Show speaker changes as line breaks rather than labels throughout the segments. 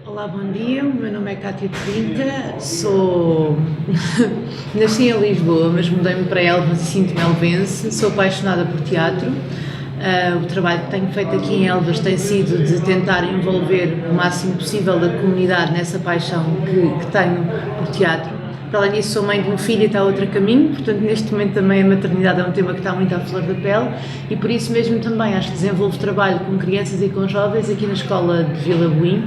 Olá, bom dia, o meu nome é Cátia Trinca, nasci em Lisboa, mas mudei-me para Elvas e sinto-me elvense, sou apaixonada por teatro. O trabalho que tenho feito aqui em Elvas tem sido de tentar envolver o máximo possível da comunidade nessa paixão que tenho por teatro. Para além disso, sou mãe de um filho e está a outro caminho, portanto neste momento também a maternidade é um tema que está muito à flor da pele e por isso mesmo também acho que desenvolvo trabalho com crianças e com jovens aqui na Escola de Vila Buim,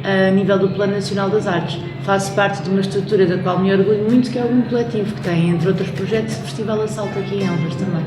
a nível do Plano Nacional das Artes. Faço parte de uma estrutura da qual me orgulho muito, que é o coletivo, que tem, entre outros projetos, o Festival Assalto aqui em Elvas também.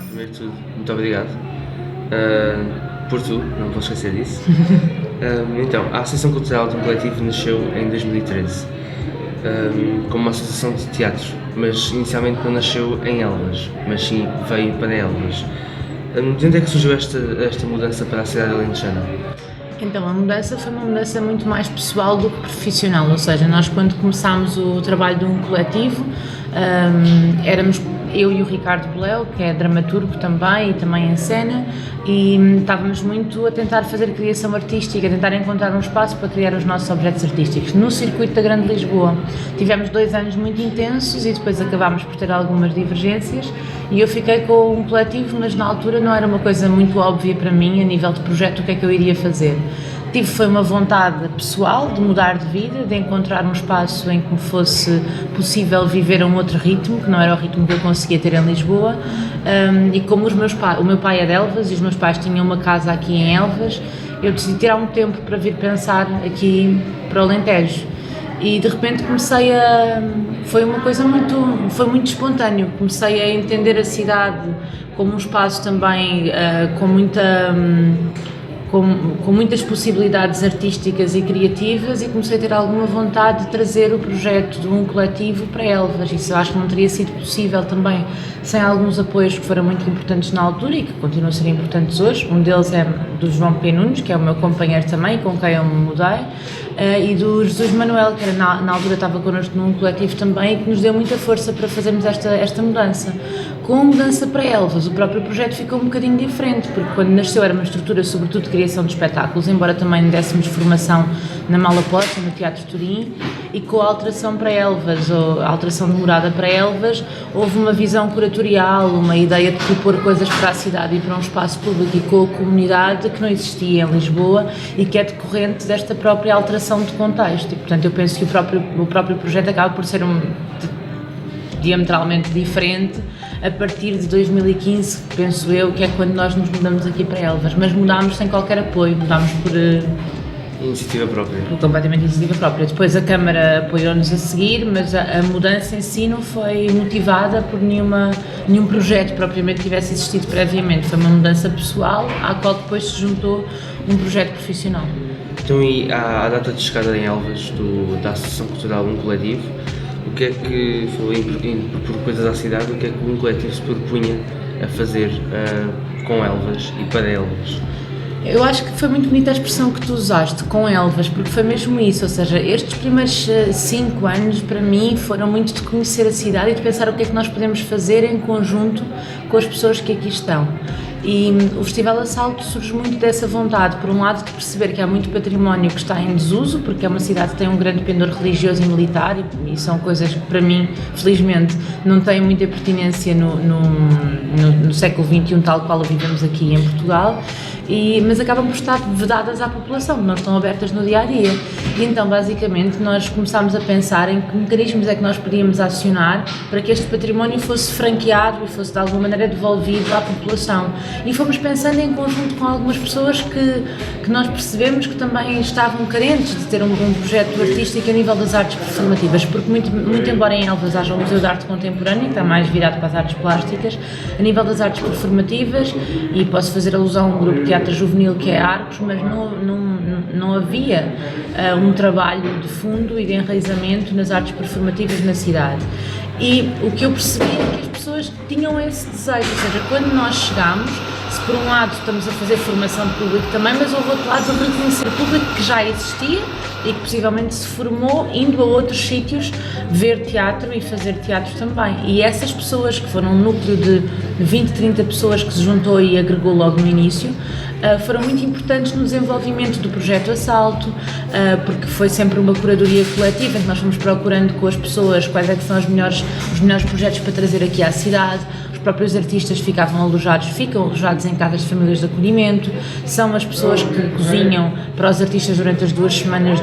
Primeiro de tudo, muito obrigado por tudo, não vou esquecer disso. Então, a Associação Cultural do Coletivo nasceu em 2013 como uma associação de teatros, mas inicialmente não nasceu em Elvas, mas sim veio para Elvas. De onde é que surgiu esta mudança para a cidade alentejana?
Então, a mudança foi uma mudança muito mais pessoal do que profissional, ou seja, nós quando começámos o trabalho de um coletivo, éramos eu e o Ricardo Beleu, que é dramaturgo também e também encena, e estávamos muito a tentar fazer criação artística, a tentar encontrar um espaço para criar os nossos objetos artísticos no circuito da Grande Lisboa. Tivemos 2 anos muito intensos e depois acabámos por ter algumas divergências e eu fiquei com um coletivo, mas na altura não era uma coisa muito óbvia para mim, a nível de projeto, o que é que eu iria fazer. Foi uma vontade pessoal de mudar de vida, de encontrar um espaço em que me fosse possível viver a um outro ritmo, que não era o ritmo que eu conseguia ter em Lisboa, e como o meu pai é de Elvas e os meus pais tinham uma casa aqui em Elvas, eu decidi tirar um tempo para vir pensar aqui para o Alentejo. E de repente foi uma coisa foi muito espontâneo, comecei a entender a cidade como um espaço também com muitas possibilidades artísticas e criativas e comecei a ter alguma vontade de trazer o projeto de um coletivo para Elvas. Isso eu acho que não teria sido possível também sem alguns apoios que foram muito importantes na altura e que continuam a ser importantes hoje. Um deles é do João P. Nunes, que é o meu companheiro também, com quem eu me mudei, e do Jesus Manuel, que era, na altura estava connosco num coletivo também e que nos deu muita força para fazermos esta mudança. Com a mudança para Elvas, o próprio projeto ficou um bocadinho diferente, porque quando nasceu era uma estrutura sobretudo de criação de espetáculos, embora também dessemos formação na Mala Posta, no Teatro Turim, e com a alteração para Elvas, ou a alteração de morada para Elvas, houve uma visão curatorial, uma ideia de propor coisas para a cidade e para um espaço público e com a comunidade que não existia em Lisboa e que é decorrente desta própria alteração de contexto. E, portanto, eu penso que o próprio projeto acaba por ser diametralmente diferente a partir de 2015, penso eu, que é quando nós nos mudamos aqui para Elvas, mas mudámos sem qualquer apoio, mudámos por
iniciativa própria.
Completamente iniciativa própria. Depois a Câmara apoiou-nos a seguir, mas a mudança em si não foi motivada por nenhum projeto propriamente que tivesse existido previamente, foi uma mudança pessoal à qual depois se juntou um projeto profissional.
Então, e à data de chegada em Elvas da Associação Cultural Um Coletivo, o que é que foi por coisas à cidade, o que é que um coletivo se propunha a fazer com Elvas e para Elvas?
Eu acho que foi muito bonita a expressão que tu usaste, com Elvas, porque foi mesmo isso, ou seja, estes primeiros 5 anos para mim foram muito de conhecer a cidade e de pensar o que é que nós podemos fazer em conjunto com as pessoas que aqui estão. E o Festival Assalto surge muito dessa vontade, por um lado de perceber que há muito património que está em desuso, porque é uma cidade que tem um grande pendor religioso e militar e são coisas que para mim, felizmente, não têm muita pertinência no século XXI tal qual o vivemos aqui em Portugal, mas acabam por estar vedadas à população, não estão abertas no dia-a-dia. E então, basicamente, nós começámos a pensar em que mecanismos é que nós podíamos acionar para que este património fosse franqueado e fosse de alguma maneira devolvido à população. E fomos pensando em conjunto com algumas pessoas que nós percebemos que também estavam carentes de ter um projeto artístico a nível das artes performativas, porque muito embora em Elvas haja um Museu de Arte Contemporânea, que está mais virado para as artes plásticas, a nível das artes performativas, e posso fazer alusão a um grupo de teatro teatro juvenil que é Arcos, mas não havia um trabalho de fundo e de enraizamento nas artes performativas na cidade. E o que eu percebi é que as pessoas tinham esse desejo, ou seja, quando nós chegámos, se por um lado estamos a fazer formação de público também, mas houve outro lado de reconhecer o público que já existia e que possivelmente se formou indo a outros sítios ver teatro e fazer teatro também. E essas pessoas, que foram um núcleo de 20, 30 pessoas que se juntou e agregou logo no início, foram muito importantes no desenvolvimento do projeto Assalto, porque foi sempre uma curadoria coletiva em que nós fomos procurando com as pessoas quais é que são os melhores projetos para trazer aqui à cidade. Os próprios artistas ficam alojados em casas de famílias de acolhimento, são as pessoas que cozinham para os artistas durante as 2 semanas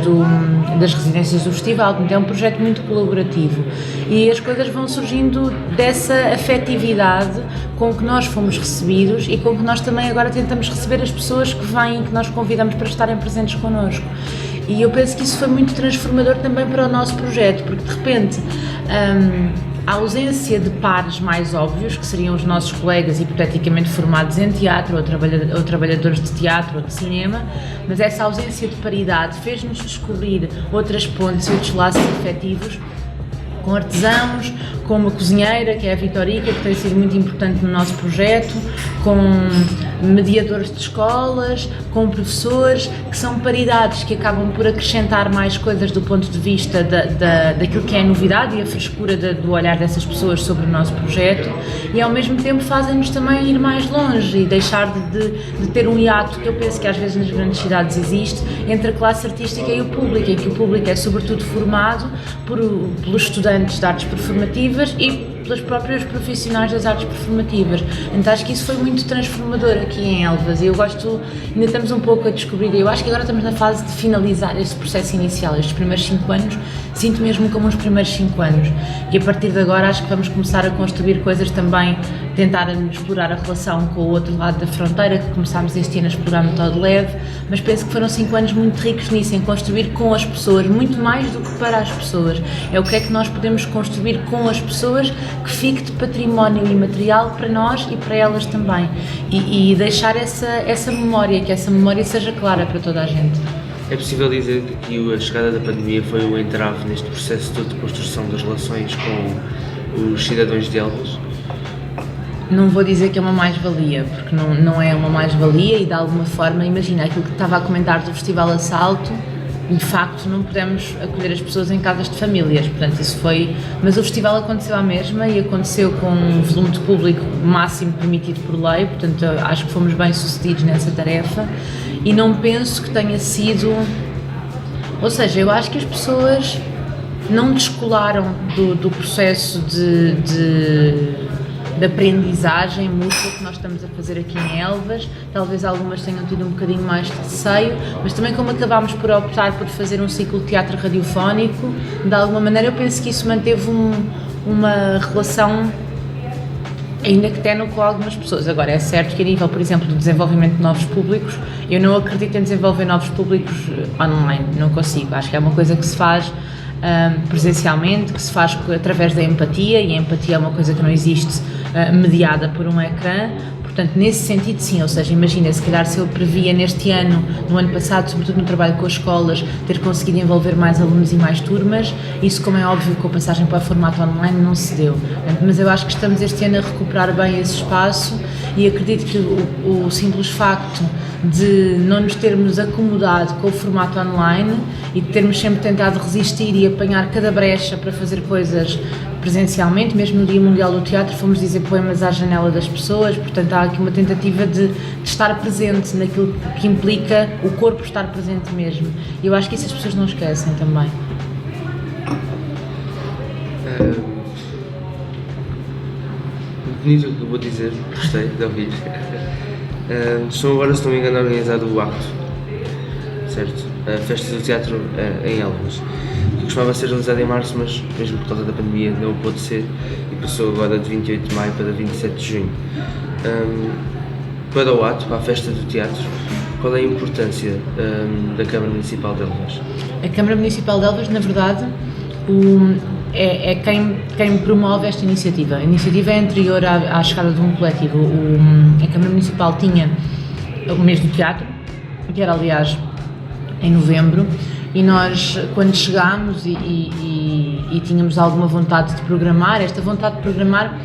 das residências do festival. Então é um projeto muito colaborativo e as coisas vão surgindo dessa afetividade com que nós fomos recebidos e com que nós também agora tentamos receber as pessoas que vêm e que nós convidamos para estarem presentes connosco. E eu penso que isso foi muito transformador também para o nosso projeto, porque de repente a ausência de pares mais óbvios, que seriam os nossos colegas hipoteticamente formados em teatro ou trabalhadores de teatro ou de cinema, mas essa ausência de paridade fez-nos descobrir outras pontes e outros laços afetivos com artesãos, com uma cozinheira, que é a Vitorica, que tem sido muito importante no nosso projeto, com mediadores de escolas, com professores, que são paridades que acabam por acrescentar mais coisas do ponto de vista daquilo que é a novidade e a frescura do olhar dessas pessoas sobre o nosso projeto, e ao mesmo tempo fazem-nos também ir mais longe e deixar de ter um hiato que eu penso que às vezes nas grandes cidades existe entre a classe artística e o público, em que o público é sobretudo formado pelos estudantes de artes performativas e pelos próprios profissionais das artes performativas. Então acho que isso foi muito transformador aqui em Elvas e eu ainda estamos um pouco a descobrir, eu acho que agora estamos na fase de finalizar este processo inicial, estes primeiros 5 anos, sinto mesmo como os primeiros 5 anos e a partir de agora acho que vamos começar a construir coisas também, tentar explorar a relação com o outro lado da fronteira, que começámos este ano a explorar no Todo Leve, mas penso que foram 5 anos muito ricos nisso, em construir com as pessoas, muito mais do que para as pessoas, é o que é que nós podemos construir com as pessoas que fique de património imaterial para nós e para elas também e deixar essa memória, que essa memória seja clara para toda a gente.
É possível dizer que a chegada da pandemia foi o entrave neste processo todo de construção das relações com os cidadãos de Elvas?
Não vou dizer que é uma mais-valia, porque não é uma mais-valia e de alguma forma, imagina, aquilo que estava a comentar do Festival Assalto, de facto não pudemos acolher as pessoas em casas de famílias, portanto isso foi, mas o festival aconteceu à mesma e aconteceu com um volume de público máximo permitido por lei, portanto acho que fomos bem sucedidos nessa tarefa e não penso que tenha sido, ou seja, eu acho que as pessoas não descolaram do processo de aprendizagem mútua que nós estamos a fazer aqui em Elvas, talvez algumas tenham tido um bocadinho mais de receio, mas também como acabámos por optar por fazer um ciclo de teatro radiofónico, de alguma maneira eu penso que isso manteve uma relação ainda que tenue com algumas pessoas. Agora é certo que a nível, por exemplo, do desenvolvimento de novos públicos, eu não acredito em desenvolver novos públicos online, não consigo, acho que é uma coisa que se faz presencialmente, que se faz através da empatia, e a empatia é uma coisa que não existe mediada por um ecrã, portanto nesse sentido sim, ou seja, imagina, se calhar se eu previa neste ano, no ano passado, sobretudo no trabalho com as escolas, ter conseguido envolver mais alunos e mais turmas, isso como é óbvio com a passagem para o formato online não se deu, mas eu acho que estamos este ano a recuperar bem esse espaço e acredito que o simples facto de não nos termos acomodado com o formato online e de termos sempre tentado resistir e apanhar cada brecha para fazer coisas presencialmente, mesmo no Dia Mundial do Teatro fomos dizer poemas à janela das pessoas, portanto há aqui uma tentativa de estar presente naquilo que implica o corpo estar presente mesmo, e eu acho que isso as pessoas não esquecem também.
Bonito o que eu vou dizer, gostei de ouvir. Estão agora, se não me engano, a organizar o acto, certo? A festa do teatro em Elvas, que costumava ser realizada em março, mas mesmo por causa da pandemia não pôde ser e passou agora de 28 de maio para 27 de junho. Para o ato, para a festa do teatro, qual é a importância da Câmara Municipal de Elvas?
A Câmara Municipal de Elvas, na verdade, é quem promove esta iniciativa. A iniciativa é anterior à chegada de um coletivo. A Câmara Municipal tinha o mês do teatro, que era aliás em novembro, e nós quando chegámos e tínhamos alguma vontade de programar, esta vontade de programar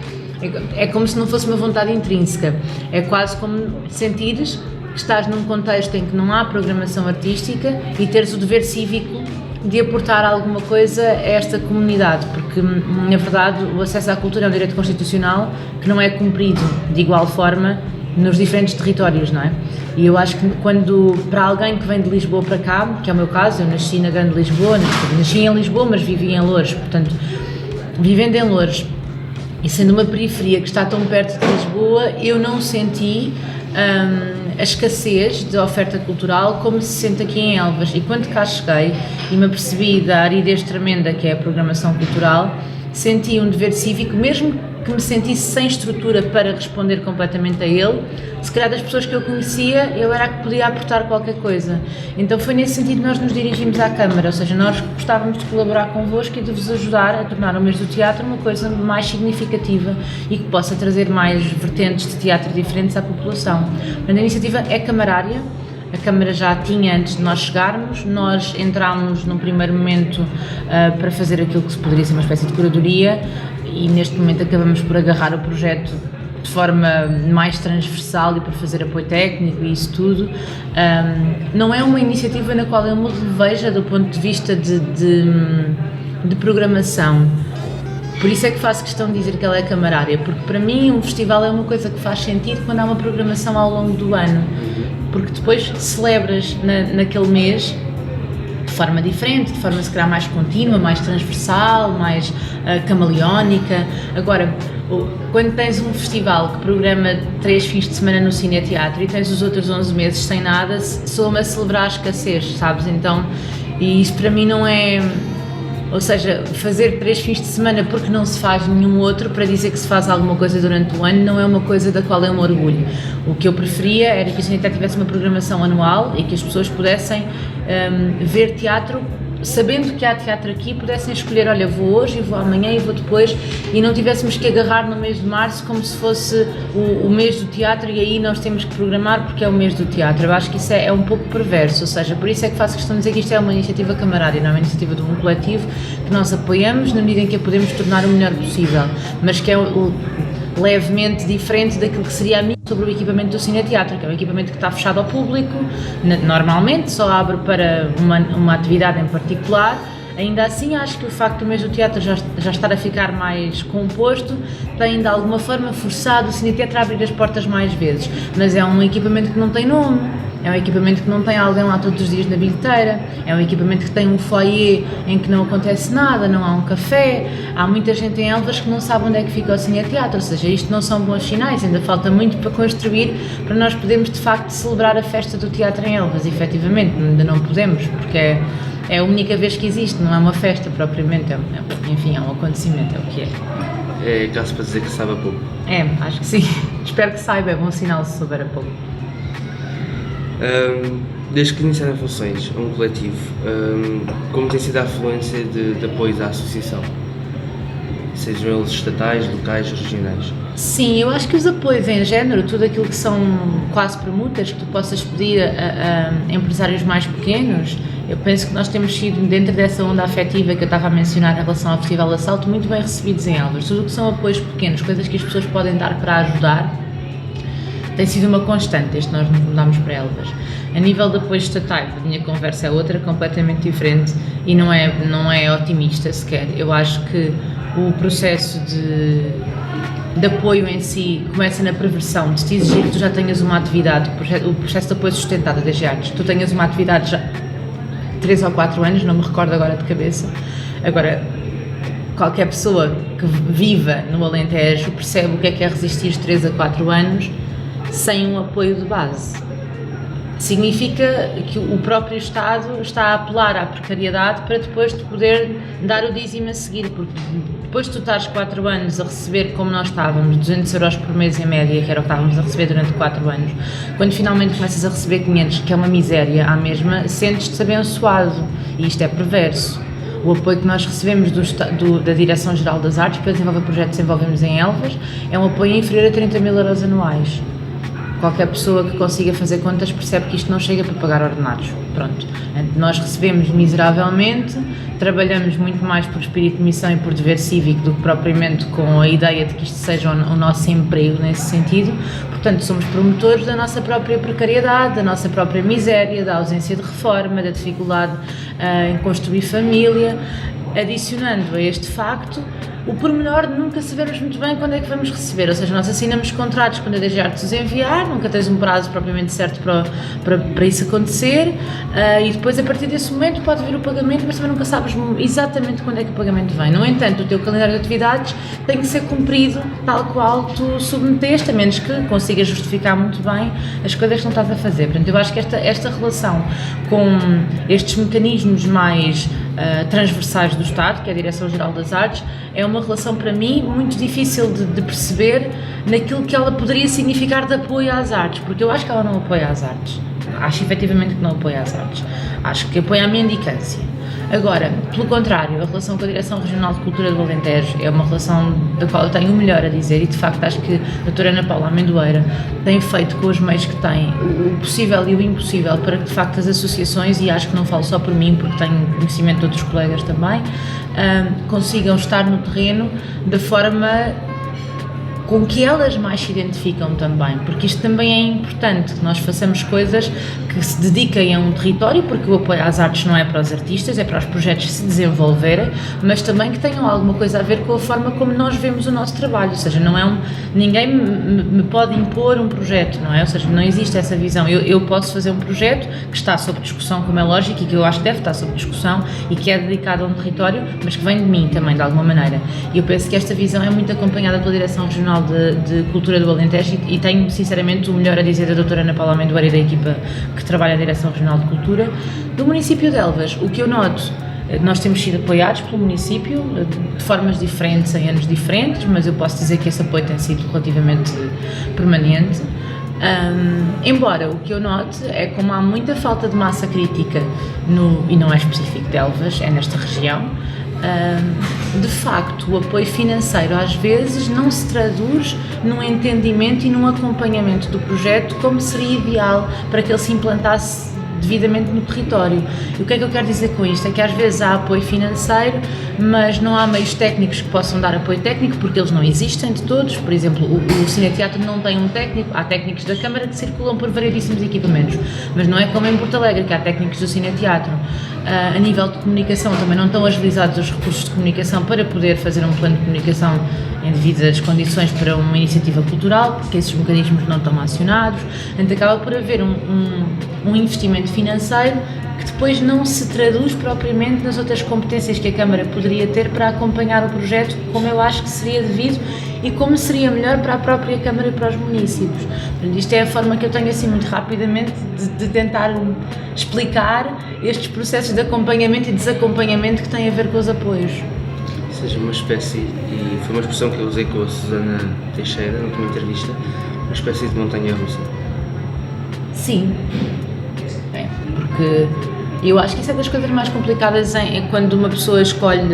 é como se não fosse uma vontade intrínseca, é quase como sentires que estás num contexto em que não há programação artística e teres o dever cívico de aportar alguma coisa a esta comunidade, porque na verdade o acesso à cultura é um direito constitucional que não é cumprido de igual forma nos diferentes territórios, não é? E eu acho que quando, para alguém que vem de Lisboa para cá, que é o meu caso, eu nasci na grande Lisboa, nasci em Lisboa, mas vivi em Loures, portanto, vivendo em Loures e sendo uma periferia que está tão perto de Lisboa, eu não senti a escassez de oferta cultural como se sente aqui em Elvas. E quando cá cheguei e me apercebi da aridez tremenda que é a programação cultural, senti um dever cívico, mesmo que me sentisse sem estrutura para responder completamente a ele, se calhar das pessoas que eu conhecia, eu era a que podia aportar qualquer coisa. Então foi nesse sentido que nós nos dirigimos à Câmara, ou seja, nós gostávamos de colaborar convosco e de vos ajudar a tornar o mês do teatro uma coisa mais significativa e que possa trazer mais vertentes de teatro diferentes à população. A iniciativa é camarária. A Câmara já tinha antes de nós chegarmos, nós entrámos num primeiro momento para fazer aquilo que se poderia ser uma espécie de curadoria e neste momento acabamos por agarrar o projeto de forma mais transversal e por fazer apoio técnico e isso tudo. Não é uma iniciativa na qual eu me reveja do ponto de vista de programação. Por isso é que faço questão de dizer que ela é camarária, porque para mim um festival é uma coisa que faz sentido quando há uma programação ao longo do ano, porque depois celebras naquele mês de forma diferente, de forma se calhar mais contínua, mais transversal, mais camaleónica. Agora, quando tens um festival que programa 3 fins de semana no Cineteatro e tens os outros 11 meses sem nada, soa-me a celebrar a escassez, sabes? Então, e isso para mim não é... Ou seja, fazer 3 fins de semana porque não se faz nenhum outro para dizer que se faz alguma coisa durante o ano não é uma coisa da qual eu me orgulho. O que eu preferia era que a Cineteatro tivesse uma programação anual e que as pessoas pudessem ver teatro sabendo que há teatro aqui, pudessem escolher, olha, vou hoje e vou amanhã e vou depois, e não tivéssemos que agarrar no mês de março como se fosse o mês do teatro e aí nós temos que programar porque é o mês do teatro. Eu acho que isso é um pouco perverso, ou seja, por isso é que faço questão de dizer que isto é uma iniciativa camarária, não é uma iniciativa de um coletivo que nós apoiamos na medida em que a podemos tornar o melhor possível, mas que é levemente diferente daquilo que seria a minha sobre o equipamento do Cineteatro, que é um equipamento que está fechado ao público, normalmente só abre para uma atividade em particular. Ainda assim, acho que o facto do mês do teatro já estar a ficar mais composto tem de alguma forma forçado o Cineteatro a abrir as portas mais vezes, mas é um equipamento que não tem nome, é um equipamento que não tem alguém lá todos os dias na bilheteira, é um equipamento que tem um foyer em que não acontece nada, não há um café, há muita gente em Elvas que não sabe onde é que fica o Cineteatro, ou seja, isto não são bons sinais, ainda falta muito para construir para nós podermos de facto celebrar a festa do teatro em Elvas, efetivamente, ainda não podemos, porque é a única vez que existe, não é uma festa propriamente, enfim, é um acontecimento, é o que é.
É caso para dizer que sabe a pouco.
É, acho que sim, espero que saiba, é bom sinal se souber a pouco.
Desde que iniciaram funções a um coletivo, como tem sido a afluência de apoio da associação? Sejam eles estatais, locais, regionais?
Sim, eu acho que os apoios em género, tudo aquilo que são quase permutas que tu possas pedir a empresários mais pequenos, eu penso que nós temos sido, dentro dessa onda afetiva que eu estava a mencionar em relação ao Festival de Assalto, muito bem recebidos em Elvas. Tudo o que são apoios pequenos, coisas que as pessoas podem dar para ajudar, tem sido uma constante desde que nós nos mudámos para Elvas. A nível de apoio estatais, a minha conversa é outra, completamente diferente e não é otimista sequer. Eu acho que o processo de apoio em si começa na perversão, de te exigir que tu já tenhas uma atividade, o processo de apoio sustentado da DG Artes, tu tenhas uma atividade já 3 ou 4 anos, não me recordo agora de cabeça. Agora, qualquer pessoa que viva no Alentejo percebe o que é resistir 3 a 4 anos sem um apoio de base. Significa que o próprio Estado está a apelar à precariedade para depois te poder dar o dízimo a seguir, porque depois de tu estares 4 anos a receber, como nós estávamos, 200 euros por mês em média, que era o que estávamos a receber durante 4 anos, quando finalmente começas a receber 500, que é uma miséria à mesma, sentes-te abençoado, e isto é perverso. O apoio que nós recebemos da Direção-Geral das Artes para desenvolver projetos que desenvolvemos em Elvas é um apoio inferior a 30 mil euros anuais. qualquer pessoa que consiga fazer contas percebe que isto não chega para pagar ordenados. Pronto. Nós recebemos miseravelmente, trabalhamos muito mais por espírito de missão e por dever cívico do que propriamente com a ideia de que isto seja o nosso emprego nesse sentido. Portanto, somos promotores da nossa própria precariedade, da nossa própria miséria, da ausência de reforma, da dificuldade em construir família, adicionando a este facto o pormenor de nunca sabermos muito bem quando é que vamos receber, ou seja, nós assinamos contratos quando a DGAR te os enviar, nunca tens um prazo propriamente certo para isso acontecer, e depois a partir desse momento pode vir o pagamento, mas também nunca sabes exatamente quando é que o pagamento vem. No entanto, o teu calendário de atividades tem que ser cumprido tal qual tu submeteste, a menos que consigas justificar muito bem as coisas que não estás a fazer. Portanto, eu acho que esta relação com estes mecanismos mais transversais do Estado, que é a Direção-Geral das Artes, é uma relação para mim muito difícil de perceber naquilo que ela poderia significar de apoio às artes, porque eu acho que ela não apoia às artes, acho efetivamente que não apoia às artes, acho que apoia a mendicância. Agora, pelo contrário, a relação com a Direção Regional de Cultura do Alentejo é uma relação da qual eu tenho o melhor a dizer e de facto acho que a doutora Ana Paula Amendoeira tem feito com os meios que tem o possível e o impossível para que de facto as associações, e acho que não falo só por mim porque tenho conhecimento de outros colegas também, consigam estar no terreno da forma com que elas mais se identificam também, porque isto também é importante, que nós façamos coisas que se dediquem a um território, porque o apoio às artes não é para os artistas, é para os projetos se desenvolverem, mas também que tenham alguma coisa a ver com a forma como nós vemos o nosso trabalho, ou seja, não é ninguém me pode impor um projeto, não é? Ou seja, não existe essa visão. Eu posso fazer um projeto que está sob discussão, como é lógico, e que eu acho que deve estar sob discussão e que é dedicado a um território, mas que vem de mim também, de alguma maneira. E eu penso que esta visão é muito acompanhada pela Direção Regional de Cultura do Alentejo e tenho sinceramente o melhor a dizer da doutora Ana Paula Amendoeira e da equipa que trabalha na Direção Regional de Cultura do município de Elvas. O que eu noto, nós temos sido apoiados pelo município de formas diferentes em anos diferentes, mas eu posso dizer que esse apoio tem sido relativamente permanente. Embora o que eu note é como há muita falta de massa crítica e não é específico de Elvas, é nesta região. De facto, o apoio financeiro às vezes não se traduz num entendimento e num acompanhamento do projeto como seria ideal para que ele se implantasse devidamente no território. E o que é que eu quero dizer com isto? É que às vezes há apoio financeiro, mas não há meios técnicos que possam dar apoio técnico, porque eles não existem de todos. Por exemplo, o Cineteatro não tem um técnico, há técnicos da Câmara que circulam por variedíssimos equipamentos, mas não é como em Porto Alegre, que há técnicos do Cineteatro. A nível de comunicação também não estão agilizados os recursos de comunicação para poder fazer um plano de comunicação em devidas condições para uma iniciativa cultural, porque esses mecanismos não estão acionados. Então acaba por haver um investimento financeiro que depois não se traduz propriamente nas outras competências que a Câmara poderia ter para acompanhar o projeto como eu acho que seria devido e como seria melhor para a própria Câmara e para os municípios. Isto é a forma que eu tenho assim muito rapidamente de tentar explicar estes processos de acompanhamento e desacompanhamento que têm a ver com os apoios.
Ou seja, uma espécie, e foi uma expressão que eu usei com a Susana Teixeira na última entrevista, uma espécie de montanha-russa.
Sim, porque eu acho que isso é das coisas mais complicadas quando uma pessoa escolhe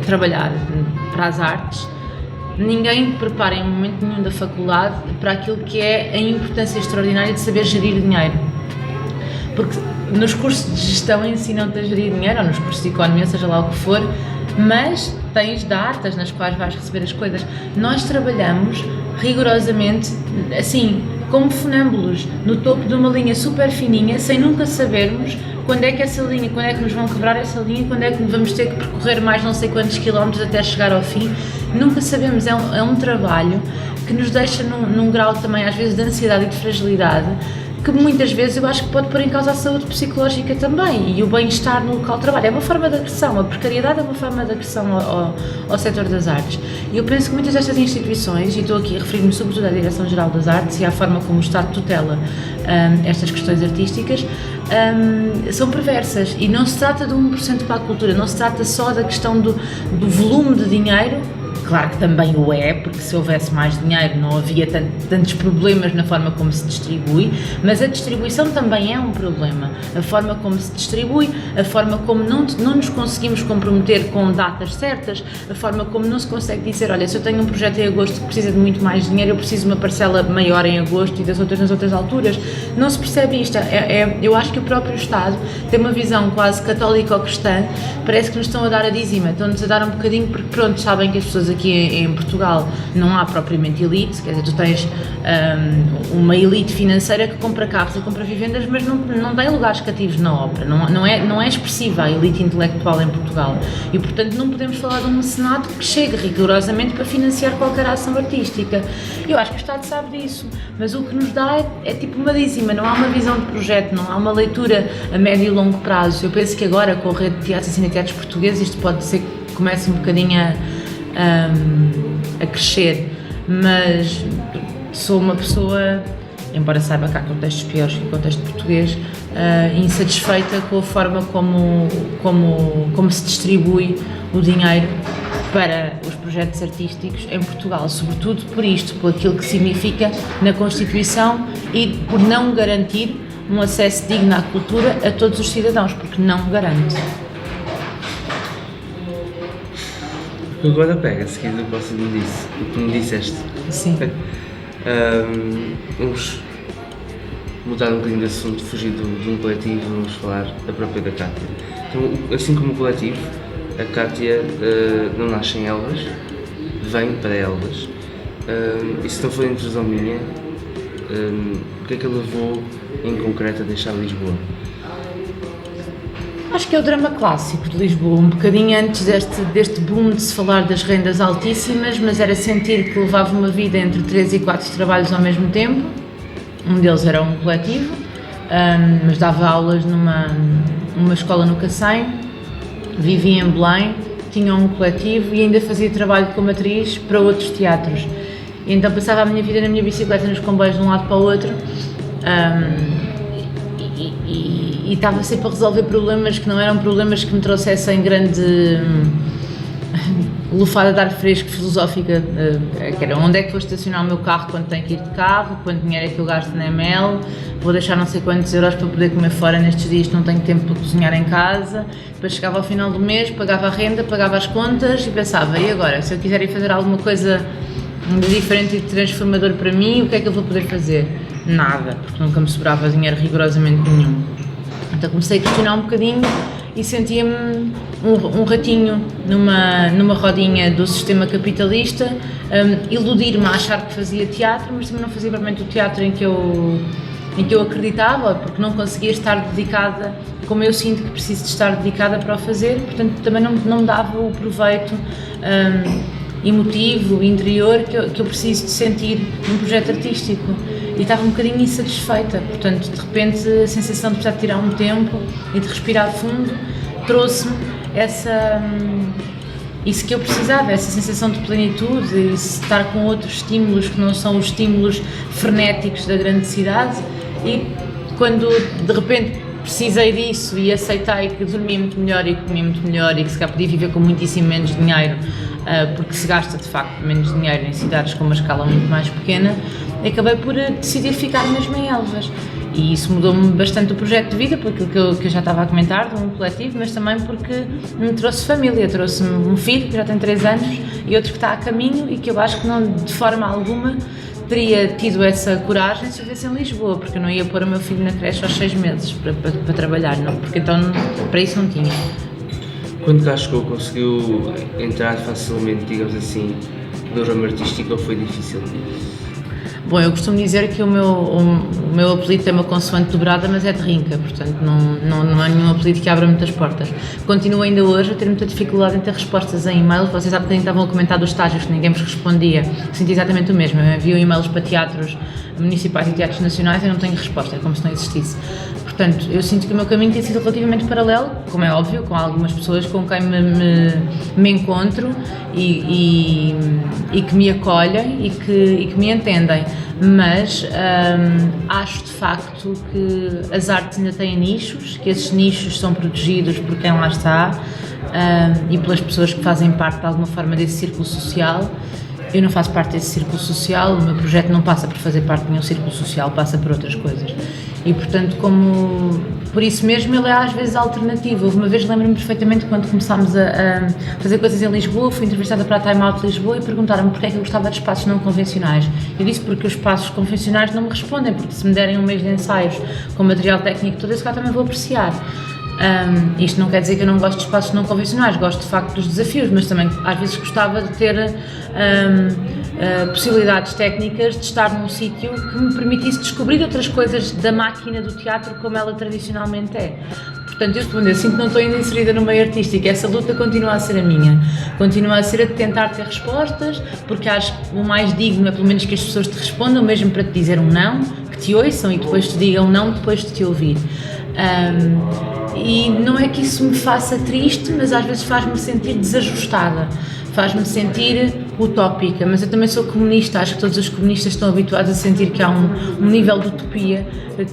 trabalhar para as artes. Ninguém prepara em momento nenhum da faculdade para aquilo que é a importância extraordinária de saber gerir dinheiro. Porque nos cursos de gestão ensinam-te a gerir dinheiro, ou nos cursos de economia, seja lá o que for, mas tens datas nas quais vais receber as coisas. Nós trabalhamos rigorosamente assim, como funâmbulos, no topo de uma linha super fininha, sem nunca sabermos quando é que essa linha, quando é que nos vão quebrar essa linha, quando é que vamos ter que percorrer mais não sei quantos quilómetros até chegar ao fim. Nunca sabemos, é um trabalho que nos deixa num grau também às vezes de ansiedade e de fragilidade, que muitas vezes eu acho que pode pôr em causa a saúde psicológica também e o bem-estar no local de trabalho. É uma forma de agressão, a precariedade é uma forma de agressão ao setor das artes. E eu penso que muitas destas instituições, e estou aqui a referir-me sobretudo à Direção-Geral das Artes e à forma como o Estado tutela estas questões artísticas, são perversas. E não se trata de 1% para a cultura, não se trata só da questão do volume de dinheiro, claro que também o é, porque se houvesse mais dinheiro não havia tantos problemas na forma como se distribui, mas a distribuição também é um problema. A forma como se distribui, a forma como não nos conseguimos comprometer com datas certas, a forma como não se consegue dizer, olha, se eu tenho um projeto em agosto que precisa de muito mais dinheiro, eu preciso de uma parcela maior em agosto e das outras nas outras alturas. Não se percebe isto. Eu acho que o próprio Estado tem uma visão quase católica ou cristã, parece que nos estão a dar a dízima, estão-nos a dar um bocadinho, porque pronto, sabem que as pessoas aqui em Portugal não há propriamente elite, quer dizer, tu tens uma elite financeira que compra carros e compra vivendas, mas não tem lugares cativos na obra, não é expressiva a elite intelectual em Portugal e portanto não podemos falar de um mecenato que chegue rigorosamente para financiar qualquer ação artística. Eu acho que o Estado sabe disso, mas o que nos dá é tipo uma dízima, não há uma visão de projeto, não há uma leitura a médio e longo prazo. Eu penso que agora com a rede de teatros e cineteatros portugueses isto pode ser que comece um bocadinho a crescer, mas sou uma pessoa, embora saiba que há contextos piores que o contexto português, insatisfeita com a forma como se distribui o dinheiro para os projetos artísticos em Portugal, sobretudo por isto, por aquilo que significa na Constituição e por não garantir um acesso digno à cultura a todos os cidadãos, porque não garante.
Agora pega, a seguir do que me disseste.
Sim.
Vamos mudar um bocadinho de assunto, fugir de um coletivo, vamos falar da própria da Cátia. Então, assim como o coletivo, a Cátia não nasce em Elvas, vem para Elvas. E se não for intrusão minha, o que é que a levou em concreto a deixar Lisboa?
Acho que é o drama clássico de Lisboa, um bocadinho antes deste boom de se falar das rendas altíssimas, mas era sentir que levava uma vida entre 3 e 4 trabalhos ao mesmo tempo. Um deles era um coletivo, mas dava aulas numa escola no Cacém, vivia em Belém, tinha um coletivo e ainda fazia trabalho como atriz para outros teatros. E então passava a minha vida na minha bicicleta nos comboios de um lado para o outro, e estava sempre a resolver problemas que não eram problemas que me trouxessem grande lufada de ar fresco filosófica, que era onde é que vou estacionar o meu carro quando tenho que ir de carro, quanto dinheiro é que eu gasto na ML, vou deixar não sei quantos euros para poder comer fora nestes dias que não tenho tempo para cozinhar em casa. Depois chegava ao final do mês, pagava a renda, pagava as contas e pensava, e agora, se eu quiser ir fazer alguma coisa de diferente e de transformador para mim, o que é que eu vou poder fazer? Nada, porque nunca me sobrava dinheiro rigorosamente nenhum. Então comecei a questionar um bocadinho e sentia-me um ratinho numa rodinha do sistema capitalista, iludir-me a achar que fazia teatro, mas também não fazia realmente o teatro em que eu acreditava, porque não conseguia estar dedicada como eu sinto que preciso de estar dedicada para o fazer, portanto também não me dava o proveito emotivo, interior que eu preciso de sentir num projeto artístico. E estava um bocadinho insatisfeita, portanto, de repente, a sensação de precisar de tirar um tempo e de respirar fundo trouxe-me isso que eu precisava, essa sensação de plenitude e estar com outros estímulos que não são os estímulos frenéticos da grande cidade. E quando, de repente, precisei disso e aceitei que dormia muito melhor e comia muito melhor e que se calhar podia viver com muitíssimo menos dinheiro, porque se gasta de facto menos dinheiro em cidades com uma escala muito mais pequena, acabei por decidir ficar mesmo em Elvas. E isso mudou-me bastante o projeto de vida, por aquilo que eu já estava a comentar, de um coletivo, mas também porque me trouxe família, trouxe-me um filho que já tem 3 anos e outro que está a caminho e que eu acho que não, de forma alguma, teria tido essa coragem se eu vivesse em Lisboa, porque eu não ia pôr o meu filho na creche aos 6 meses para trabalhar, não, porque então para isso não tinha.
Quando cá chegou, conseguiu entrar facilmente, digamos assim, no ramo artístico ou foi difícil?
Bom, eu costumo dizer que o meu apelido tem uma consoante dobrada, mas é de rinca, portanto não há nenhum apelido que abra muitas portas. Continuo ainda hoje a ter muita dificuldade em ter respostas em e-mail. Vocês há bocadinho estavam a comentar dos estágios que ninguém vos respondia. Sinto exatamente o mesmo. Eu envio e-mails para teatros municipais e teatros nacionais e não tenho resposta, é como se não existisse. Portanto, eu sinto que o meu caminho tem sido relativamente paralelo, como é óbvio, com algumas pessoas com quem me encontro e que me acolhem e que me entendem. mas acho de facto que as artes ainda têm nichos, que esses nichos são protegidos por quem lá está e pelas pessoas que fazem parte de alguma forma desse círculo social. Eu não faço parte desse círculo social, o meu projeto não passa por fazer parte de nenhum círculo social, passa por outras coisas. E, portanto, por isso mesmo, ele é às vezes alternativo. Uma vez lembro-me perfeitamente quando começámos a fazer coisas em Lisboa, fui entrevistada para a Time Out de Lisboa e perguntaram-me porque é que eu gostava de espaços não convencionais. Eu disse porque os espaços convencionais não me respondem, porque se me derem um mês de ensaios com material técnico todo esse, cá também vou apreciar. Isto não quer dizer que eu não gosto de espaços não convencionais, gosto de facto dos desafios, mas também às vezes gostava de ter possibilidades técnicas de estar num sítio que me permitisse descobrir outras coisas da máquina do teatro como ela tradicionalmente é. Portanto, eu respondo, eu sinto que não estou ainda inserida no meio artístico, essa luta continua a ser a minha, continua a ser a de tentar ter respostas, porque acho que o mais digno é pelo menos que as pessoas te respondam, mesmo para te dizer um não, que te ouçam e depois te digam não depois de te ouvir. E não é que isso me faça triste, mas às vezes faz-me sentir desajustada, faz-me sentir utópica, mas eu também sou comunista, acho que todos os comunistas estão habituados a sentir que há um nível de utopia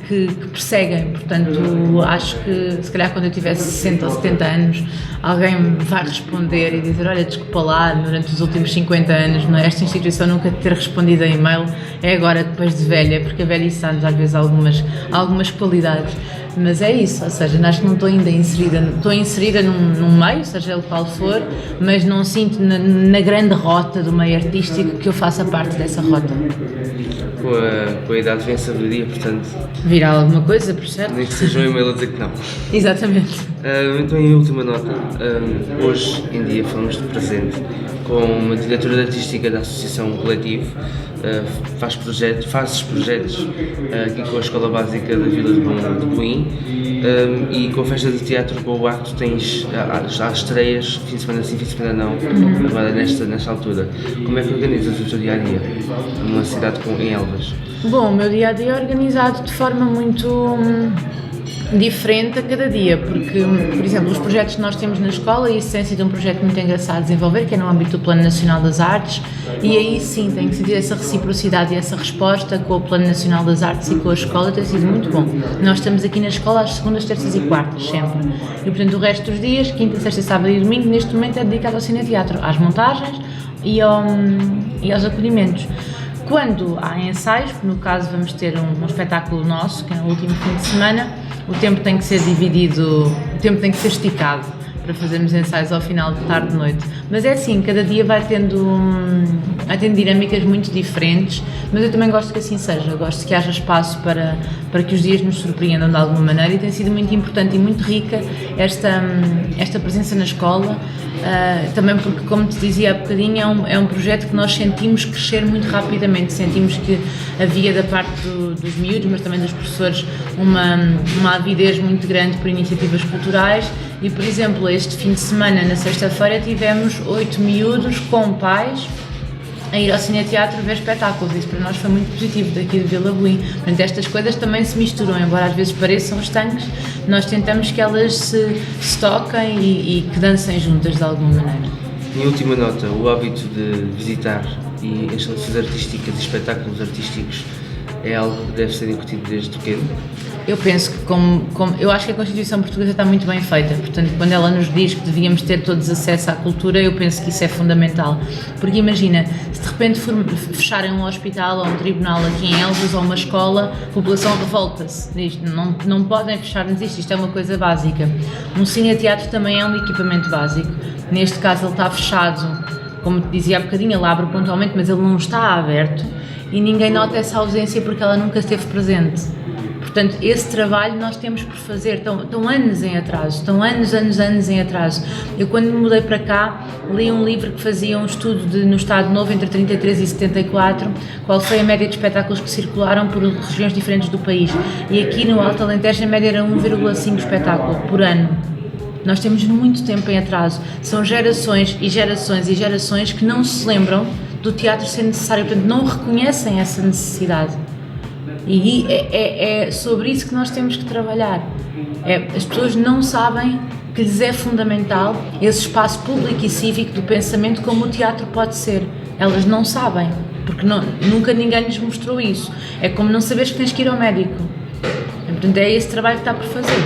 que perseguem, portanto acho que se calhar quando eu tiver 60 ou 70 anos alguém me vai responder e dizer, olha, desculpa lá, durante os últimos 50 anos não é? Esta instituição nunca te ter respondido a e-mail, é agora depois de velha, porque a velhice dá-nos às vezes algumas qualidades. Mas é isso, ou seja, acho que não estou ainda inserida, estou inserida num meio, seja ele qual for, mas não sinto na grande rota do meio artístico que eu faça parte dessa rota.
Com a idade vem a sabedoria, portanto...
Virá alguma coisa, percebe?
Nem que seja um e-mail a dizer que não.
Exatamente.
Então, em última nota, hoje em dia falamos de presente com uma diretora artística da Associação Coletivo, fazes projetos aqui com a Escola Básica da Vila de Boim e com a Festa de Teatro, com o acto tens já estreias, fim de semana sim, fim de semana não, agora nesta altura. Como é que organizas o teu dia-a-dia numa cidade em Elvas?
Bom, o meu dia-a-dia é organizado de forma muito diferente a cada dia, porque, por exemplo, os projetos que nós temos na escola, e isso tem sido um projeto muito engraçado de desenvolver, que é no âmbito do Plano Nacional das Artes, e aí sim tem que sentir essa reciprocidade e essa resposta com o Plano Nacional das Artes e com a escola, tem sido muito bom. Nós estamos aqui na escola às segundas, terças e quartas, sempre, e portanto o resto dos dias, quinta, sexta, sábado e domingo, neste momento é dedicado ao cineteatro, às montagens e aos acolhimentos. Quando há ensaios, no caso vamos ter um espetáculo nosso, que é no último fim de semana, o tempo tem que ser dividido, o tempo tem que ser esticado para fazermos ensaios ao final de tarde e noite. Mas é assim, cada dia vai tendo dinâmicas muito diferentes, mas eu também gosto que assim seja, gosto que haja espaço para que os dias nos surpreendam de alguma maneira, e tem sido muito importante e muito rica esta presença na escola, também porque, como te dizia há bocadinho, é um projeto que nós sentimos crescer muito rapidamente, sentimos que havia da parte dos miúdos, mas também dos professores, uma avidez muito grande por iniciativas culturais. E, por exemplo, este fim de semana, na sexta-feira, tivemos 8 miúdos com pais a ir ao cineteatro ver espetáculos. Isso para nós foi muito positivo, daqui de Vila Boim. Portanto, estas coisas também se misturam, embora às vezes pareçam estanques, nós tentamos que elas se toquem e que dancem juntas de alguma maneira.
Em última nota, o hábito de visitar e instalações artísticas e espetáculos artísticos é algo que deve ser incutido desde pequeno?
Eu penso que eu acho que a Constituição Portuguesa está muito bem feita, portanto, quando ela nos diz que devíamos ter todos acesso à cultura, eu penso que isso é fundamental, porque imagina, se de repente fecharem um hospital ou um tribunal aqui em Elvas ou uma escola, a população revolta-se, diz, não podem fechar-nos isto é uma coisa básica. Um cineteatro também é um equipamento básico, neste caso ele está fechado, como te dizia há bocadinho, ele abre pontualmente, mas ele não está aberto e ninguém nota essa ausência porque ela nunca esteve presente. Portanto, esse trabalho nós temos por fazer, estão anos em atraso, estão anos em atraso. Eu, quando me mudei para cá, li um livro que fazia um estudo no Estado Novo, entre 33 e 74, qual foi a média de espetáculos que circularam por regiões diferentes do país. E aqui no Alto Alentejo a média era 1,5 espetáculo por ano. Nós temos muito tempo em atraso. São gerações e gerações e gerações que não se lembram do teatro ser necessário, portanto, não reconhecem essa necessidade. E é sobre isso que nós temos que trabalhar. As pessoas não sabem que lhes é fundamental esse espaço público e cívico do pensamento como o teatro pode ser. Elas não sabem. porque nunca ninguém lhes mostrou isso. É como não saberes que tens que ir ao médico. Portanto, é esse trabalho que está por fazer.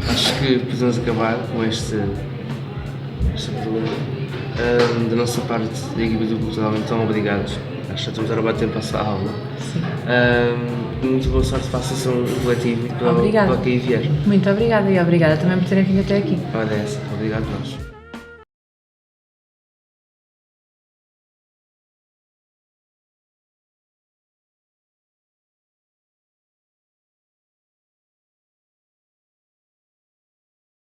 Acho que podemos acabar com este programa. Da nossa parte da equipe do Cultural, então obrigados. Acho que já estamos a acabar de tempo para essa aula. Muito boa sorte para a sessão coletiva e para quem vier.
Muito obrigada e obrigada também por terem vindo até aqui.
Olha essa, obrigado a nós.